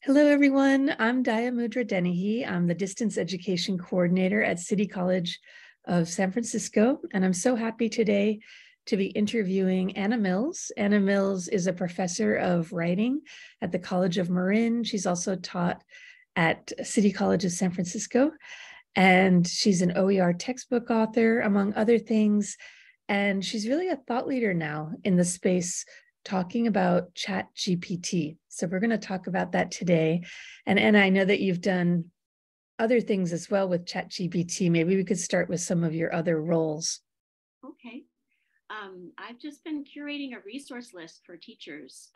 Hello, everyone. I'm Dayamudra Dennehy. I'm the Distance Education Coordinator at City College of San Francisco, and I'm so happy today to be interviewing Anna Mills. Anna Mills is a professor of writing at the College of Marin. She's also taught at City College of San Francisco, and she's an OER textbook author, among other things. And she's really a thought leader now in the space talking about ChatGPT. So we're going to talk about that today. And Anna, I know that you've done other things as well with ChatGPT. Maybe we could start with some of your other roles. Okay. I've just been curating a resource list for teachers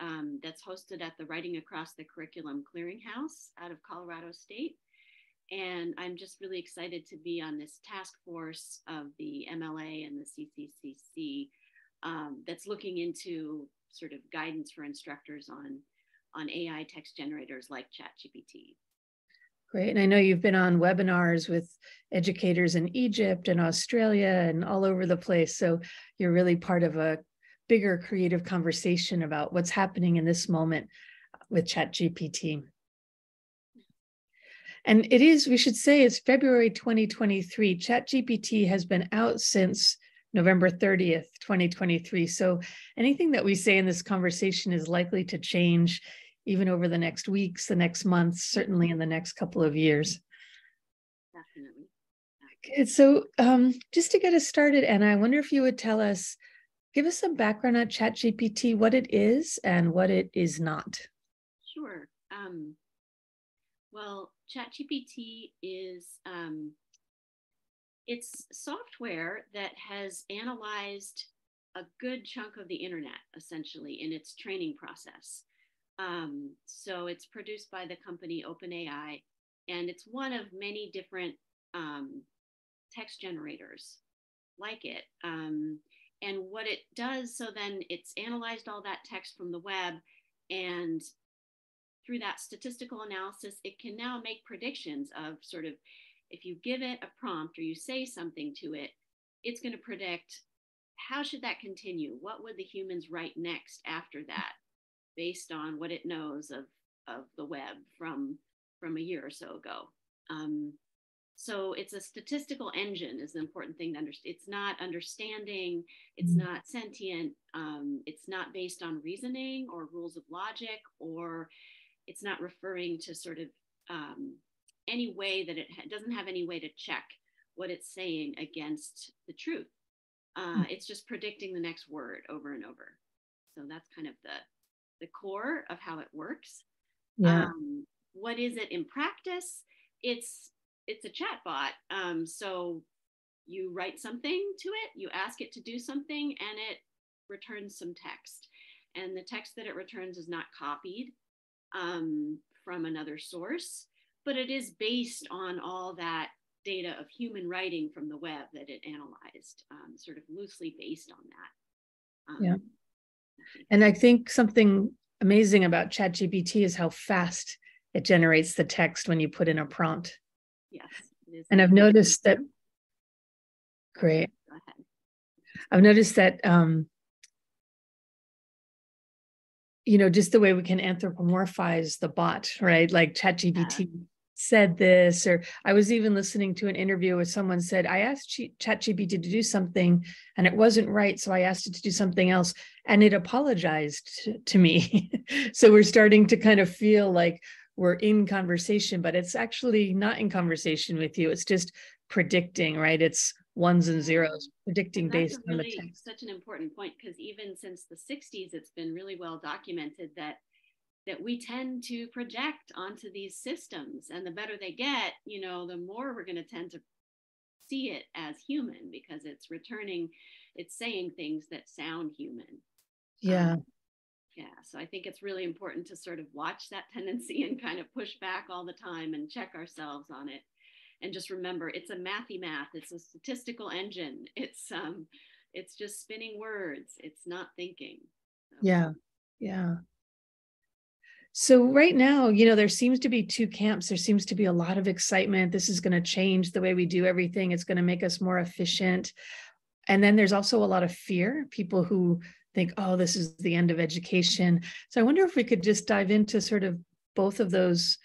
that's hosted at the Writing Across the Curriculum Clearinghouse out of Colorado State. And I'm just really excited to be on this task force of the MLA and the CCCC that's looking into sort of guidance for instructors on AI text generators like ChatGPT. Great. And I know you've been on webinars with educators in Egypt and Australia and all over the place. So you're really part of a bigger creative conversation about what's happening in this moment with ChatGPT. And it is, we should say, it's February 2023. ChatGPT has been out since November 30th, 2023. So anything that we say in this conversation is likely to change even over the next weeks, the next months, certainly in the next couple of years. Definitely. Okay, so just to get us started, Anna, I wonder if you would give us some background on ChatGPT, what it is and what it is not. Sure. Well, ChatGPT is it's software that has analyzed a good chunk of the internet, essentially, in its training process. So it's produced by the company OpenAI, and it's one of many different text generators like it. And what it does, so then it's analyzed all that text from the web, and through that statistical analysis, it can now make predictions of sort of, if you give it a prompt or you say something to it, it's going to predict how should that continue? What would the humans write next after that, based on what it knows of the web from a year or so ago. So it's a statistical engine is the important thing to understand. It's not understanding, it's not sentient, it's not based on reasoning or rules of logic, or it's not referring to sort of any way that it doesn't have any way to check what it's saying against the truth. It's just predicting the next word over and over. So that's kind of the core of how it works. Yeah. What is it in practice? It's a chatbot. So you write something to it, you ask it to do something, and it returns some text. And the text that it returns is not copied from another source, but it is based on all that data of human writing from the web that it analyzed, sort of loosely based on that. Yeah. And I think something amazing about ChatGPT is how fast it generates the text when you put in a prompt. Yes. It is. And I've noticed that, great. Go ahead. I've noticed that, just the way we can anthropomorphize the bot, right? Like ChatGPT said this, or I was even listening to an interview where someone said, I asked ChatGPT to do something and it wasn't right. So I asked it to do something else and it apologized to me. So we're starting to kind of feel like we're in conversation, but it's actually not in conversation with you. It's just predicting, right? It's ones and zeros, predicting based on the text. Such an important point, because even since the 60s, it's been really well documented that we tend to project onto these systems, and the better they get, the more we're going to tend to see it as human, because it's saying things that sound human. Yeah. So I think it's really important to sort of watch that tendency and kind of push back all the time and check ourselves on it. And just remember, it's a mathy math. It's a statistical engine. It's just spinning words. It's not thinking. So. Yeah. So right now, there seems to be two camps. There seems to be a lot of excitement. This is going to change the way we do everything. It's going to make us more efficient. And then there's also a lot of fear, people who think, oh, this is the end of education. So I wonder if we could just dive into sort of both of those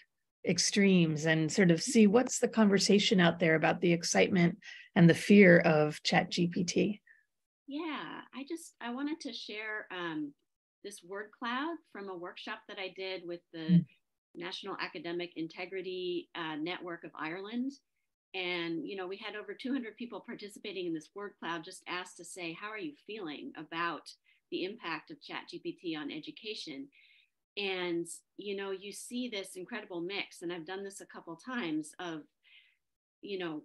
extremes and sort of see what's the conversation out there about the excitement and the fear of ChatGPT. Yeah, I wanted to share this word cloud from a workshop that I did with the National Academic Integrity Network of Ireland. And, we had over 200 people participating in this word cloud, just asked to say, how are you feeling about the impact of ChatGPT on education? And, you see this incredible mix, and I've done this a couple times of,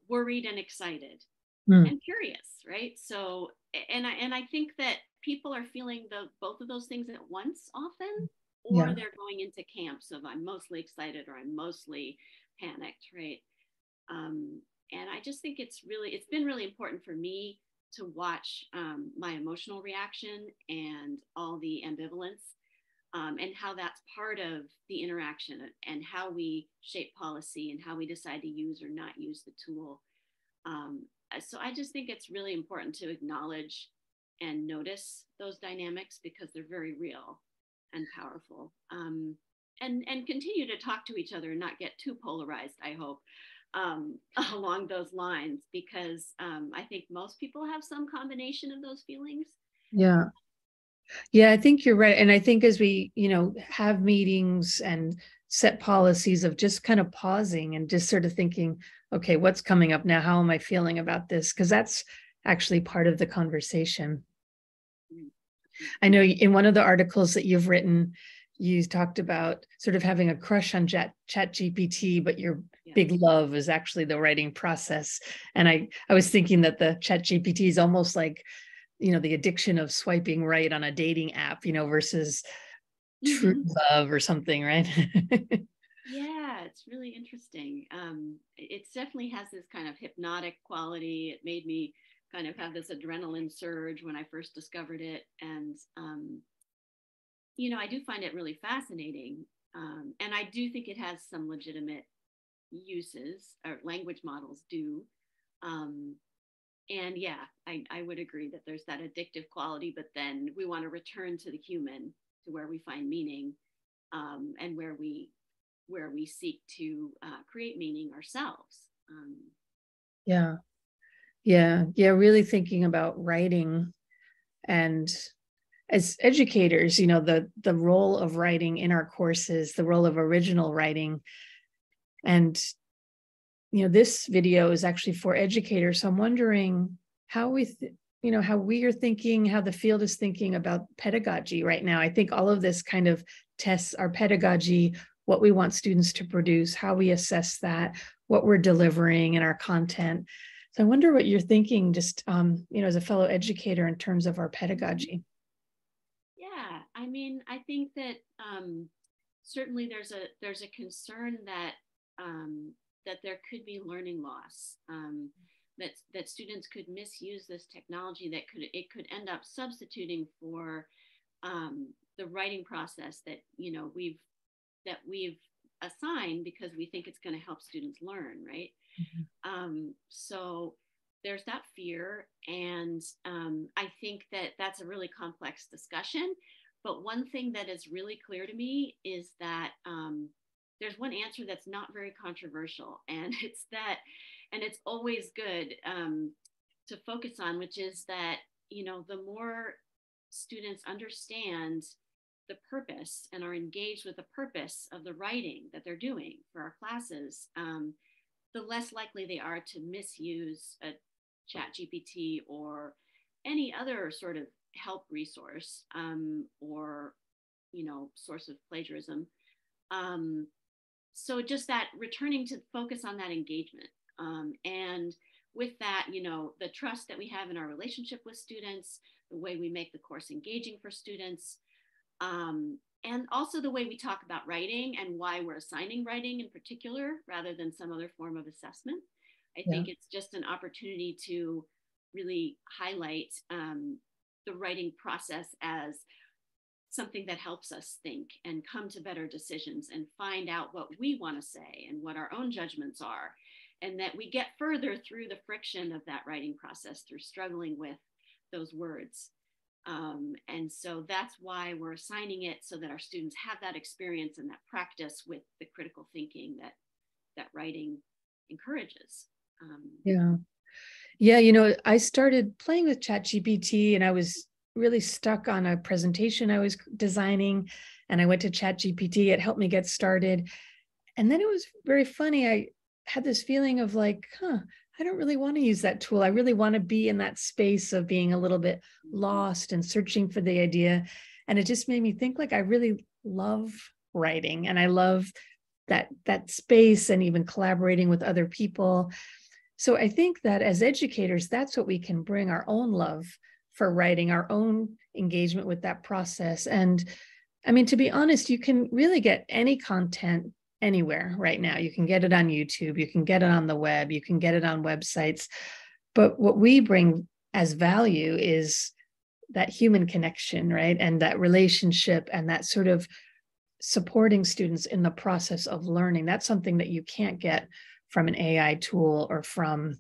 worried and excited and curious, right? So, and I think that people are feeling both of those things at once often, or Yeah. they're going into camps of I'm mostly excited or I'm mostly panicked, right? And I just think it's been really important for me to watch my emotional reaction and all the ambivalence, and how that's part of the interaction and how we shape policy and how we decide to use or not use the tool. So I just think it's really important to acknowledge and notice those dynamics because they're very real and powerful. And continue to talk to each other and not get too polarized, I hope, along those lines, because I think most people have some combination of those feelings. Yeah. Yeah, I think you're right. And I think as we, have meetings and set policies of just kind of pausing and just sort of thinking, okay, what's coming up now? How am I feeling about this? Because that's actually part of the conversation. I know in one of the articles that you've written, you talked about sort of having a crush on ChatGPT, but your big love is actually the writing process. And I was thinking that the ChatGPT is almost like, the addiction of swiping right on a dating app, versus true love or something, right? Yeah, it's really interesting. It definitely has this kind of hypnotic quality. It made me kind of have this adrenaline surge when I first discovered it. And, I do find it really fascinating. And I do think it has some legitimate uses, or language models do. And yeah, I would agree that there's that addictive quality, but then we want to return to the human, to where we find meaning, and where we seek to create meaning ourselves. Yeah. Really thinking about writing, and as educators, the role of writing in our courses, the role of original writing. And this video is actually for educators. So I'm wondering how how we are thinking, how the field is thinking about pedagogy right now. I think all of this kind of tests our pedagogy, what we want students to produce, how we assess that, what we're delivering in our content. So I wonder what you're thinking, just as a fellow educator, in terms of our pedagogy. Yeah, I mean, I think that certainly there's a concern that that there could be learning loss, that students could misuse this technology, that it could end up substituting for the writing process that we've assigned because we think it's going to help students learn, right? So there's that fear, and I think that that's a really complex discussion. But one thing that is really clear to me is that there's one answer that's not very controversial, and it's always good to focus on, which is that the more students understand the purpose and are engaged with the purpose of the writing that they're doing for our classes, the less likely they are to misuse a ChatGPT or any other sort of help resource, or source of plagiarism. So just that returning to focus on that engagement, and with that, the trust that we have in our relationship with students, the way we make the course engaging for students, and also the way we talk about writing and why we're assigning writing in particular rather than some other form of assessment. I think it's just an opportunity to really highlight the writing process as something that helps us think and come to better decisions and find out what we want to say and what our own judgments are, and that we get further through the friction of that writing process through struggling with those words. And so that's why we're assigning it, so that our students have that experience and that practice with the critical thinking that writing encourages. Yeah. Yeah, you know, I started playing with ChatGPT and I was really stuck on a presentation I was designing, and I went to ChatGPT. It helped me get started. And then it was very funny. I had this feeling of like, I don't really want to use that tool. I really want to be in that space of being a little bit lost and searching for the idea. And it just made me think like I really love writing, and I love that space and even collaborating with other people. So I think that as educators, that's what we can bring, our own love for writing, our own engagement with that process. And I mean, to be honest, you can really get any content anywhere right now. You can get it on YouTube, you can get it on the web, you can get it on websites. But what we bring as value is that human connection, right? And that relationship and that sort of supporting students in the process of learning. That's something that you can't get from an AI tool or from,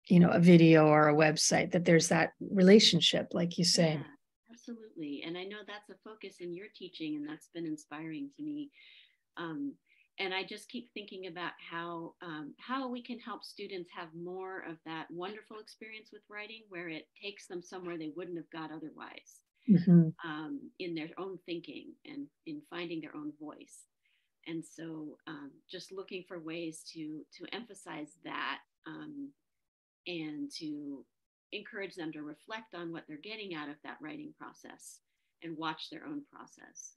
you know, a video or a website, that there's that relationship, like you say. Yeah, absolutely. And I know that's a focus in your teaching, and that's been inspiring to me. Um, and I just keep thinking about how we can help students have more of that wonderful experience with writing, where it takes them somewhere they wouldn't have got otherwise, Mm-hmm. in their own thinking and in finding their own voice. And so, just looking for ways to emphasize that, and to encourage them to reflect on what they're getting out of that writing process and watch their own process.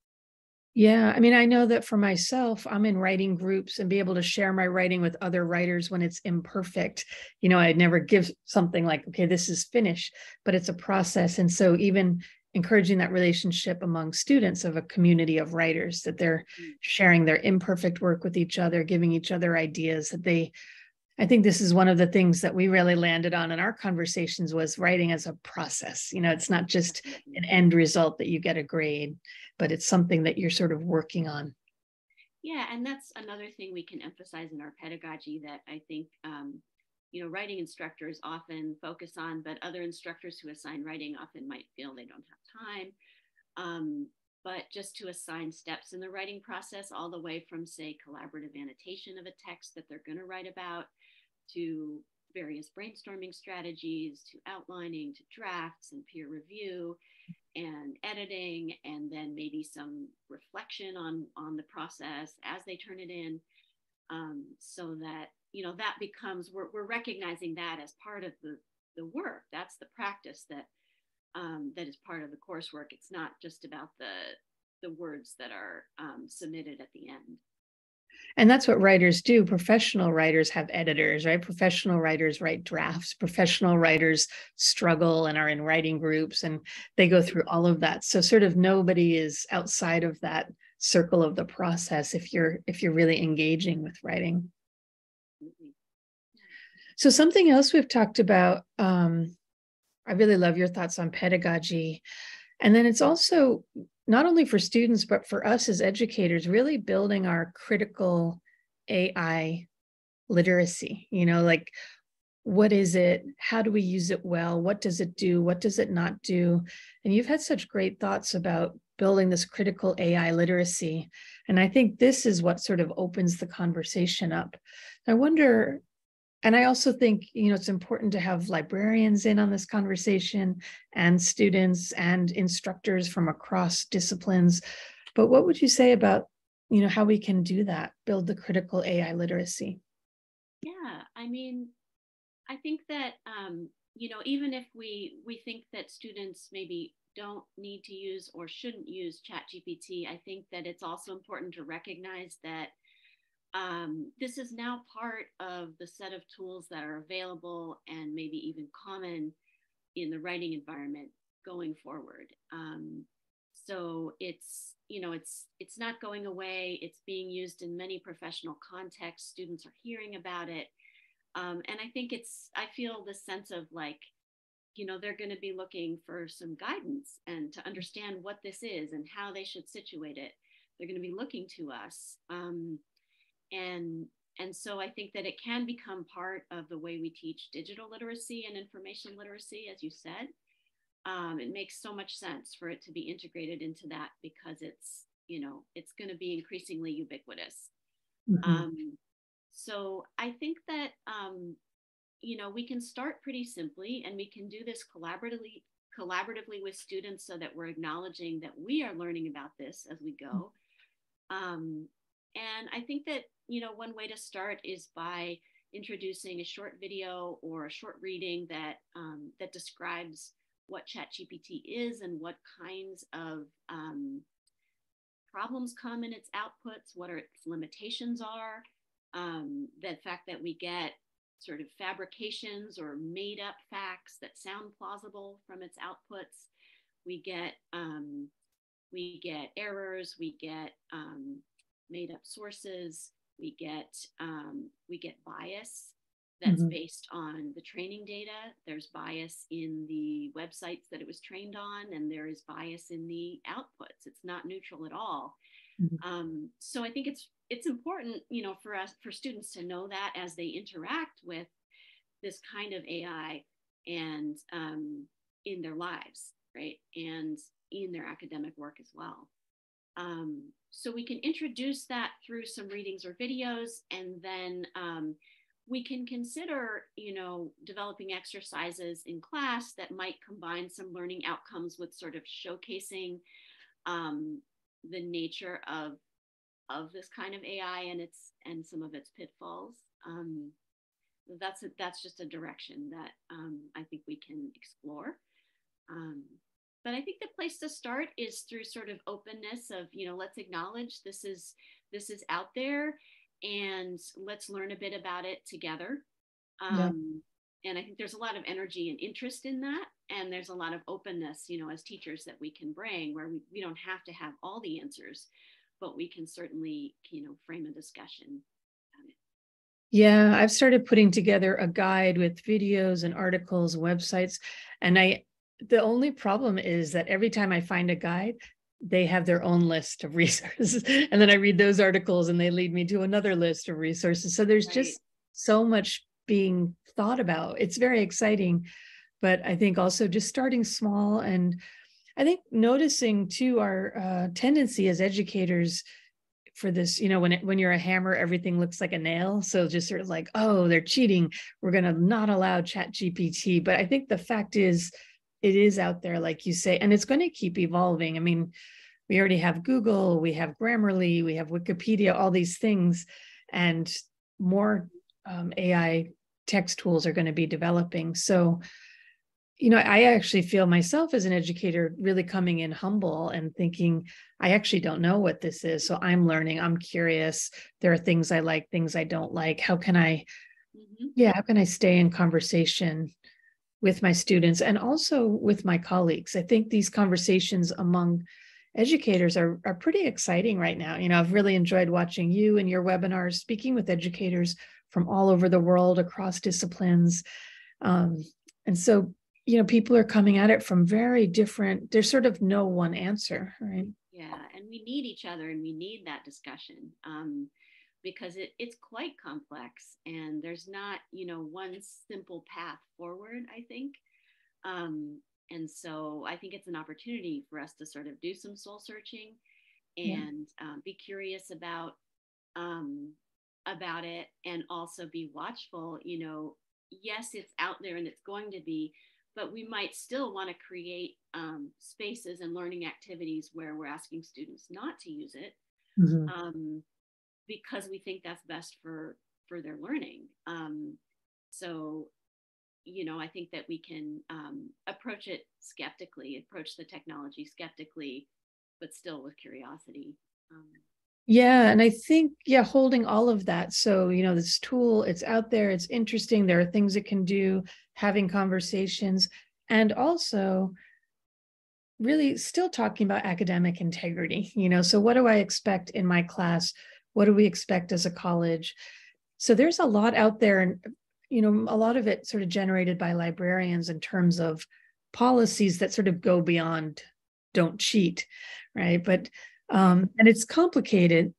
Yeah, I mean, I know that for myself, I'm in writing groups and be able to share my writing with other writers when it's imperfect. You know, I'd never give something like, okay, this is finished, but it's a process. And so even encouraging that relationship among students of a community of writers, that they're sharing their imperfect work with each other, giving each other ideas, that they, I think this is one of the things that we really landed on in our conversations, was writing as a process. You know, it's not just an end result that you get a grade, but it's something that you're sort of working on. Yeah, and that's another thing we can emphasize in our pedagogy that I think, writing instructors often focus on, but other instructors who assign writing often might feel they don't have time. But just to assign steps in the writing process, all the way from, say, collaborative annotation of a text that they're going to write about, to various brainstorming strategies, to outlining, to drafts and peer review and editing, and then maybe some reflection on the process as they turn it in, so that that becomes, we're recognizing that as part of the work. That's the practice that is part of the coursework. It's not just about the words that are submitted at the end. And that's what writers do. Professional writers have editors, right? Professional writers write drafts. Professional writers struggle and are in writing groups, and they go through all of that. So sort of nobody is outside of that circle of the process if you're really engaging with writing. Mm-hmm. So something else we've talked about, I really love your thoughts on pedagogy. And then it's also not only for students, but for us as educators, really building our critical AI literacy. You know, like, what is it? How do we use it well? What does it do? What does it not do? And you've had such great thoughts about building this critical AI literacy. And I think this is what sort of opens the conversation up. I wonder, and I also think, you know, it's important to have librarians in on this conversation, and students and instructors from across disciplines. But what would you say about, you know, how we can do that, build the critical AI literacy? Yeah, I mean, I think that, even if we think that students maybe don't need to use or shouldn't use ChatGPT, I think that it's also important to recognize that, this is now part of the set of tools that are available and maybe even common in the writing environment going forward. So it's not going away. It's being used in many professional contexts. Students are hearing about it. And I think I feel this sense of like, they're going to be looking for some guidance and to understand what this is and how they should situate it. They're going to be looking to us. And so I think that it can become part of the way we teach digital literacy and information literacy, as you said. It makes so much sense for it to be integrated into that because it's, it's going to be increasingly ubiquitous. Mhm. So I think that, we can start pretty simply, and we can do this collaboratively with students so that we're acknowledging that we are learning about this as we go. And I think that, one way to start is by introducing a short video or a short reading that describes what ChatGPT is and what kinds of problems come in its outputs, what its limitations are, the fact that we get sort of fabrications or made up facts that sound plausible from its outputs. We get errors, we get made up sources, we get bias that's Mhm. based on the training data. There's bias in the websites that it was trained on, and there is bias in the outputs. It's not neutral at all. Mhm. So I think it's important, for students to know that as they interact with this kind of AI and in their lives, right, and in their academic work as well. So we can introduce that through some readings or videos, and then we can consider, developing exercises in class that might combine some learning outcomes with sort of showcasing the nature of this kind of AI and some of its pitfalls. That's just a direction that I think we can explore. But I think the place to start is through sort of openness of, let's acknowledge this is out there, and let's learn a bit about it together. Yeah. And I think there's a lot of energy and interest in that. And there's a lot of openness, as teachers that we can bring, where we don't have to have all the answers, but we can certainly, frame a discussion about it. Yeah, I've started putting together a guide with videos and articles, websites, and the only problem is that every time I find a guide, they have their own list of resources, and then I read those articles and they lead me to another list of resources. So there's Right. just so much being thought about. It's very exciting, but I think also just starting small, and I think noticing too our tendency as educators for this, when you're a hammer, everything looks like a nail. So just sort of like, oh, they're cheating, we're going to not allow ChatGPT. But I think the fact is, it is out there, like you say, and it's going to keep evolving. I mean, we already have Google, we have Grammarly, we have Wikipedia, all these things, and more AI text tools are going to be developing. So I actually feel myself as an educator really coming in humble and thinking, I actually don't know what this is. So I'm learning, I'm curious. There are things I like, things I don't like. How can I stay in conversation with my students and also with my colleagues? I think these conversations among educators are pretty exciting right now. I've really enjoyed watching you and your webinars, speaking with educators from all over the world, across disciplines. And so people are coming at it from very different, there's sort of no one answer, right? Yeah, and we need each other, and we need that discussion, because it's quite complex, and there's not, one simple path forward, I think. And so I think it's an opportunity for us to sort of do some soul searching Yeah. and be curious about it, and also be watchful. Yes, it's out there and it's going to be, but we might still want to create spaces and learning activities where we're asking students not to use it, Mhm. because we think that's best for their learning. So I think that we can approach it skeptically, approach the technology skeptically, but still with curiosity. Yeah, and I think, holding all of that. So, this tool, it's out there, it's interesting, there are things it can do, having conversations, and also really still talking about academic integrity. So what do I expect in my class? What do we expect as a college? So there's a lot out there, and a lot of it sort of generated by librarians in terms of policies that sort of go beyond don't cheat, right? But and it's complicated.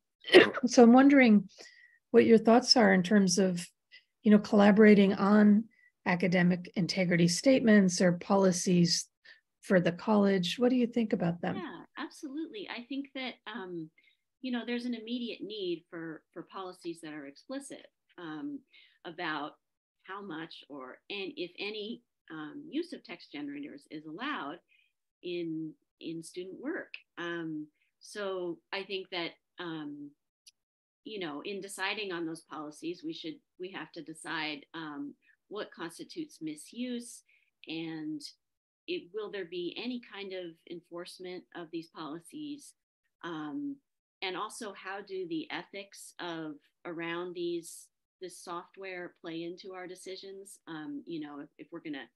So I'm wondering what your thoughts are in terms of collaborating on academic integrity statements or policies for the college? What do you think about them? Yeah, absolutely. I think that there's an immediate need for policies that are explicit about how much and if any use of text generators is allowed in student work. So I think that in deciding on those policies, we have to decide what constitutes misuse, and will there be any kind of enforcement of these policies, and also how do the ethics of around this software play into our decisions. If we're going to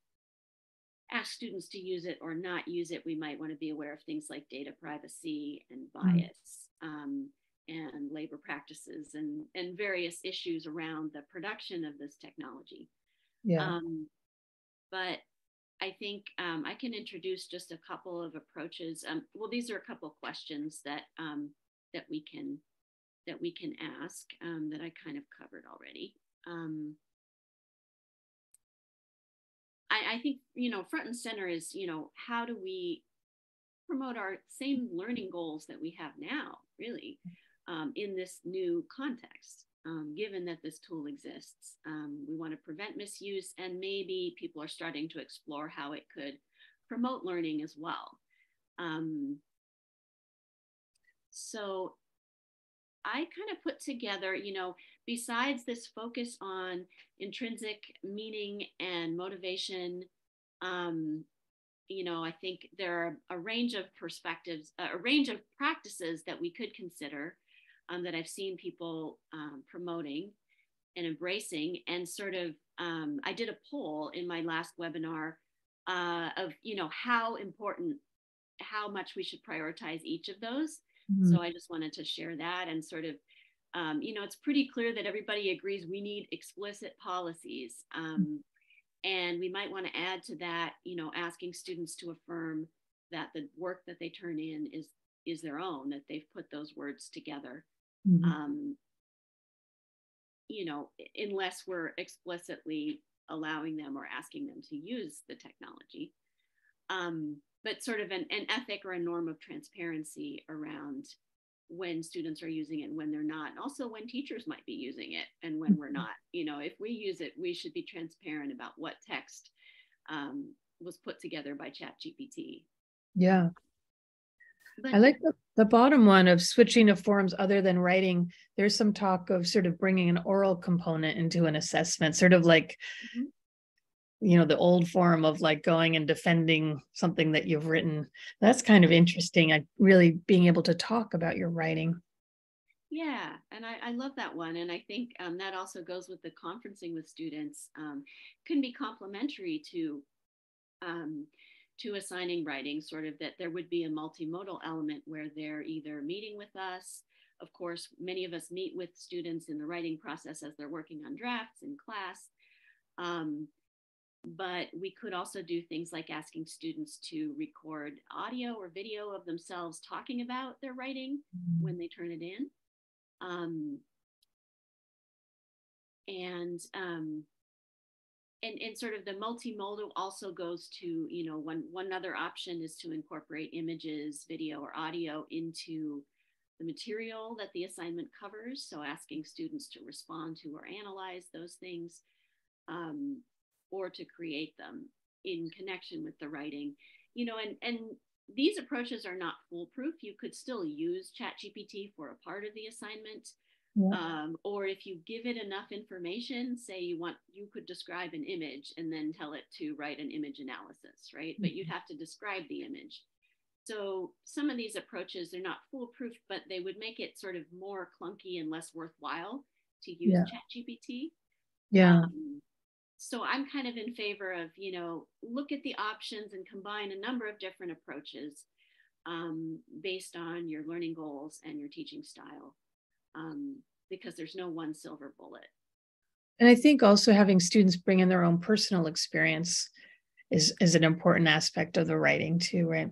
ask students to use it or not use it, we might want to be aware of things like data privacy and bias, and labor practices and various issues around the production of this technology. Yeah. But I think I can introduce just a couple of approaches. Well, these are a couple of questions that we can ask that I kind of covered already. I think front and center is how do we promote our same learning goals that we have now, really, in this new context. Given that this tool exists, we want to prevent misuse, and maybe people are starting to explore how it could promote learning as well. So I kind of put together, besides this focus on intrinsic meaning and motivation, I think there are a range of perspectives, a range of practices that we could consider, that I've seen people promoting and embracing. And sort of, I did a poll in my last webinar of, how much we should prioritize each of those. So I just wanted to share that, and sort of, it's pretty clear that everybody agrees we need explicit policies. And we might want to add to that, asking students to affirm that the work that they turn in is their own, that they've put those words together. Unless we're explicitly allowing them or asking them to use the technology. But sort of an ethic or a norm of transparency around when students are using it and when they're not, and also when teachers might be using it and when we're not. If we use it, we should be transparent about what text was put together by ChatGPT. Yeah. But I like the bottom one of switching to forms other than writing. There's some talk of sort of bringing an oral component into an assessment, sort of like, the old form of like going and defending something that you've written. That's kind of interesting. Really being able to talk about your writing. Yeah, and I love that one. And I think that also goes with the conferencing with students, can be complementary to assigning writing, sort of that there would be a multimodal element where they're either meeting with us. Of course, many of us meet with students in the writing process as they're working on drafts in class. But we could also do things like asking students to record audio or video of themselves talking about their writing when they turn it in. And sort of the multimodal also goes to, one other option is to incorporate images, video, or audio into the material that the assignment covers. So asking students to respond to or analyze those things, or to create them in connection with the writing, and these approaches are not foolproof. You could still use ChatGPT for a part of the assignment. Or if you give it enough information, say you could describe an image and then tell it to write an image analysis, right? But you'd have to describe the image. So some of these approaches, they're not foolproof, but they would make it sort of more clunky and less worthwhile to use ChatGPT. So I'm kind of in favor of, look at the options and combine a number of different approaches based on your learning goals and your teaching style, because there's no one silver bullet. And I think also having students bring in their own personal experience is an important aspect of the writing too, right?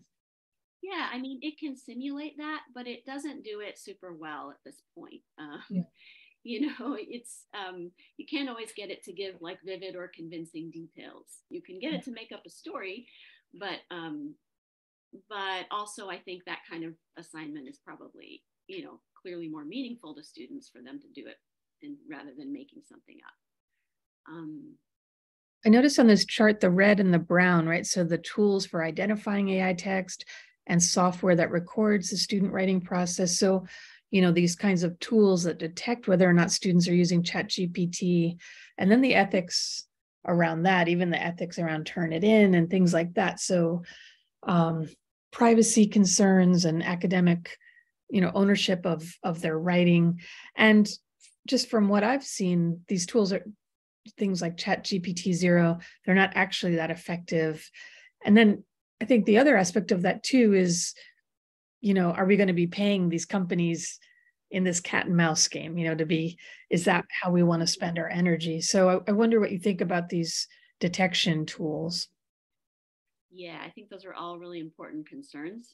Yeah, I mean, it can simulate that, but it doesn't do it super well at this point. It's you can't always get it to give like vivid or convincing details. You can get it to make up a story, But also I think that kind of assignment is probably, clearly more meaningful to students for them to do it rather than making something up. I noticed on this chart the red and the brown, right? So the tools for identifying AI text and software that records the student writing process. So, these kinds of tools that detect whether or not students are using ChatGPT, and then the ethics around that, even the ethics around Turnitin and things like that. So privacy concerns and academic, ownership of their writing. And just from what I've seen, these tools are things like ChatGPT 0, they're not actually that effective. And then I think the other aspect of that too is, are we going to be paying these companies in this cat and mouse game, is that how we want to spend our energy? So I wonder what you think about these detection tools. Yeah, I think those are all really important concerns.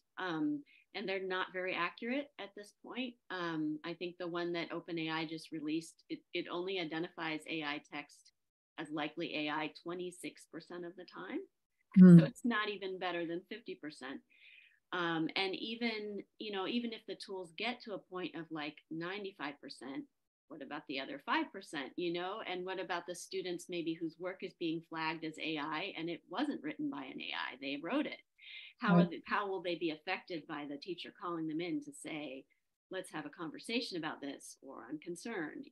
And they're not very accurate at this point. I think the one that OpenAI just released, it only identifies AI text as likely AI 26% of the time. So it's not even better than 50%. And even if the tools get to a point of like 95%, what about the other 5%, and what about the students maybe whose work is being flagged as AI and it wasn't written by an AI, they wrote it. How will they be affected by the teacher calling them in to say, let's have a conversation about this, or I'm concerned,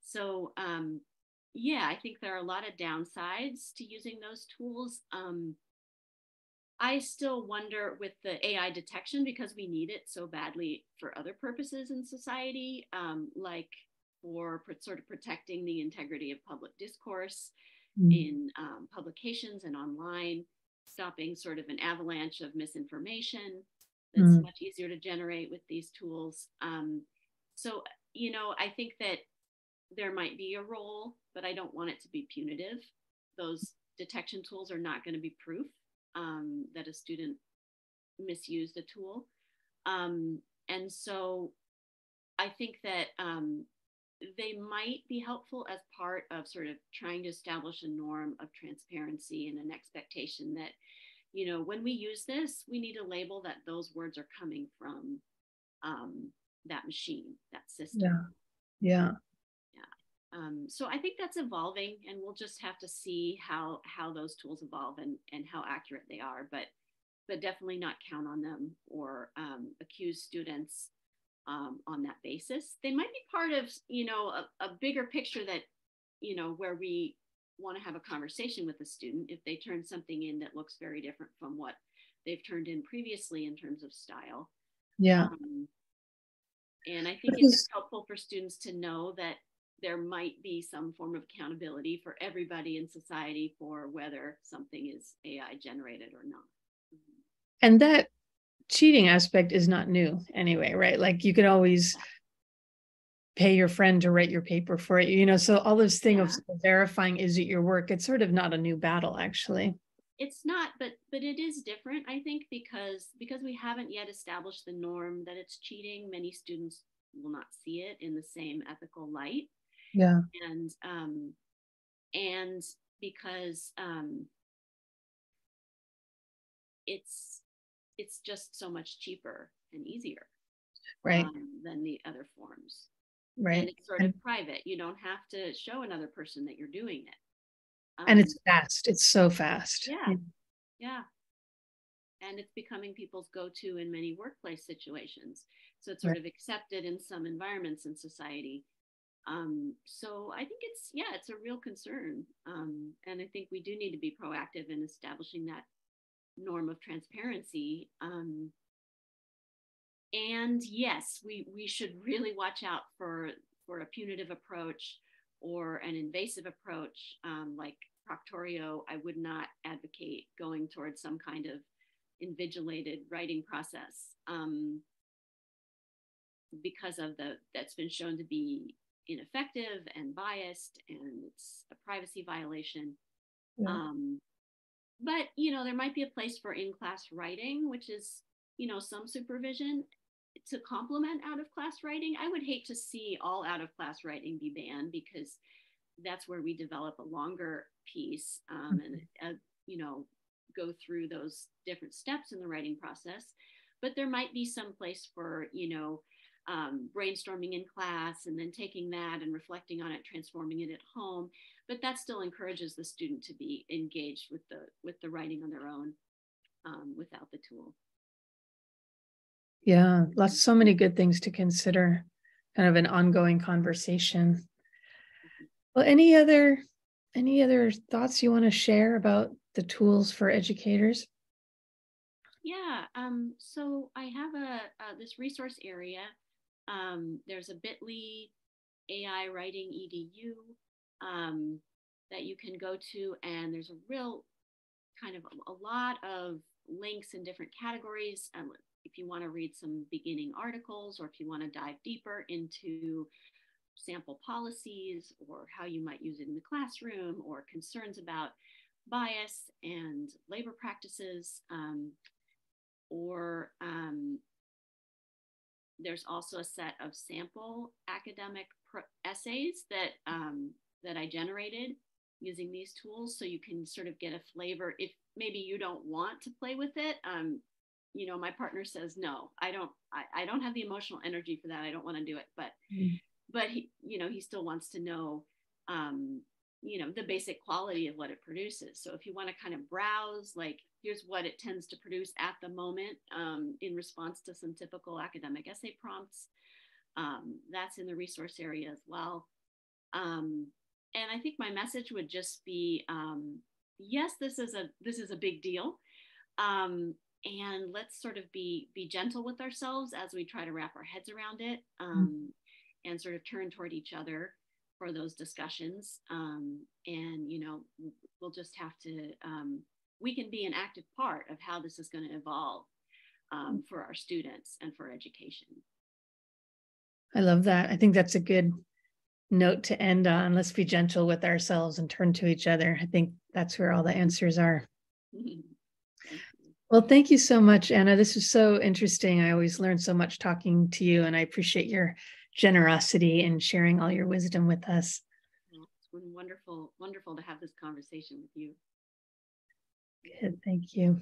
So yeah, I think there are a lot of downsides to using those tools. I still wonder with the AI detection, because we need it so badly for other purposes in society, like for sort of protecting the integrity of public discourse in publications and online, stopping sort of an avalanche of misinformation that's much easier to generate with these tools. So, I think that there might be a role, but I don't want it to be punitive. Those detection tools are not going to be proof that a student misused a tool. And so I think that they might be helpful as part of sort of trying to establish a norm of transparency and an expectation that, when we use this, we need a label that those words are coming from that machine, that system. Yeah. So I think that's evolving, and we'll just have to see how those tools evolve and how accurate they are, but definitely not count on them or accuse students on that basis. They might be part of, a bigger picture that, where we want to have a conversation with the student if they turn something in that looks very different from what they've turned in previously in terms of style. Yeah. And I think it's helpful for students to know that there might be some form of accountability for everybody in society for whether something is AI generated or not. And that cheating aspect is not new anyway, right? Like you could always pay your friend to write your paper for it, so all this thing of verifying, is it your work? It's sort of not a new battle, actually. It's not, but it is different, I think, because we haven't yet established the norm that it's cheating. Many students will not see it in the same ethical light. Yeah. And because it's just so much cheaper and easier, right, than the other forms. Right. And it's sort of private. You don't have to show another person that you're doing it. And it's fast. It's so fast. Yeah. And it's becoming people's go-to in many workplace situations. So it's sort of accepted in some environments in society. So I think it's a real concern. And I think we do need to be proactive in establishing that norm of transparency. And yes, we should really watch out for a punitive approach or an invasive approach, like Proctorio. I would not advocate going towards some kind of invigilated writing process, because of that's been shown to be ineffective and biased, and it's a privacy violation. But there might be a place for in-class writing, which is some supervision to complement out-of-class writing. I would hate to see all out-of-class writing be banned, because that's where we develop a longer piece, and go through those different steps in the writing process. But there might be some place for, brainstorming in class and then taking that and reflecting on it, transforming it at home. But that still encourages the student to be engaged with the writing on their own, without the tool. Yeah, so many good things to consider, kind of an ongoing conversation. Well, any other thoughts you want to share about the tools for educators? Yeah. So I have this resource area. There's a bit.ly AIwritingEDU that you can go to, and there's a real kind of a lot of links in different categories. If you want to read some beginning articles, or if you want to dive deeper into sample policies or how you might use it in the classroom, or concerns about bias and labor practices, or there's also a set of sample academic essays that I generated using these tools, so you can sort of get a flavor if maybe you don't want to play with it. My partner says, no, I don't have the emotional energy for that. I don't want to do it. But he still wants to know, the basic quality of what it produces. So if you want to kind of browse, like, here's what it tends to produce at the moment, in response to some typical academic essay prompts, that's in the resource area as well. And I think my message would just be, yes, this is a big deal. And let's sort of be gentle with ourselves as we try to wrap our heads around it, and sort of turn toward each other for those discussions. And we'll just have to, we can be an active part of how this is going to evolve, for our students and for education. I love that. I think that's a good note to end on. Let's be gentle with ourselves and turn to each other. I think that's where all the answers are. Well, thank you so much, Anna. This was so interesting. I always learn so much talking to you, and I appreciate your generosity in sharing all your wisdom with us. Well, it's been wonderful to have this conversation with you. Good, thank you.